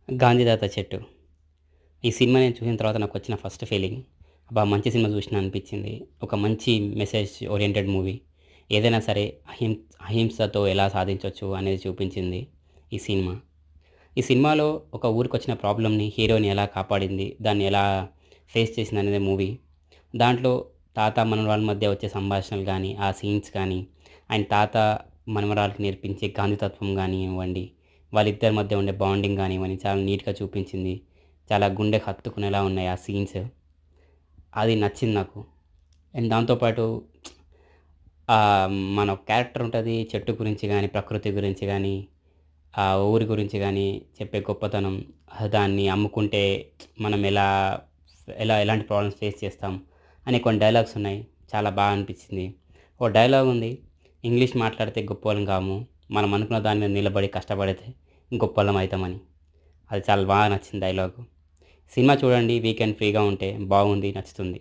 'గాంధీతాత చెట్టు' ఈ సినిమా నేను చూసిన తర్వాత నాకొచ్చిన ఫస్ట్ ఫీలింగ్, అబ్బా! మంచి సినిమా చూసినా అనిపించింది. ఒక మంచి మెసేజ్ ఓరియెంటెడ్ మూవీ. ఏదైనా సరే అహింసతో ఎలా సాధించొచ్చు అనేది చూపించింది ఈ సినిమా. ఈ సినిమాలో ఒక ఊరికొచ్చిన ప్రాబ్లమ్‌ని హీరోయిన్ ఎలా కాపాడింది, దాన్ని ఎలా ఫేస్ చేసిందనేదే మూవీ. దాంట్లో తాత, మనవరాళ్ళ మధ్య వచ్చే సంభాషణలు గానీ, ఆ సీన్స్ కానీ, ఆయన తాత మనవరాలికి నేర్పించే గాంధీతత్వం గానివ్వండి, వాళ్ళిద్దరి మధ్య ఉండే బాండింగ్ గానివ్వండి, చాలా నీట్‌గా చూపించింది. చాలా గుండెకి హత్తుకునేలా ఉన్నాయి ఆ సీన్స్. అది నచ్చింది నాకు. అండ్ దాంతో పాటు మన క్యారెక్టర్ ఉంటది. చెట్టు గురించి గానీ, ప్రకృతి గురించి గానీ, ఆ ఊరి గురించి గానీ చెప్పే గొప్పతనం, దాన్ని అమ్ముకుంటే మనం ఎలాంటి ప్రాబ్లమ్స్ ఫేస్ చేస్తాం అనే కొన్ని డైలాగ్స్ ఉన్నాయి. చాలా బాగా అనిపించింది. ఓ డైలాగ్ ఉంది. ఇంగ్లీష్ మాట్లాడితే గొప్పోళ్ళం కాము. మనం అనుకున్న దాని మీద నిలబడి కష్టపడితే గొప్పోళ్ళం అయితామని. అది చాలా బాగా నచ్చింది డైలాగు. సినిమా చూడండి వీకెండ్ ఫ్రీగా ఉంటే బాగుంది. నచ్చుతుంది.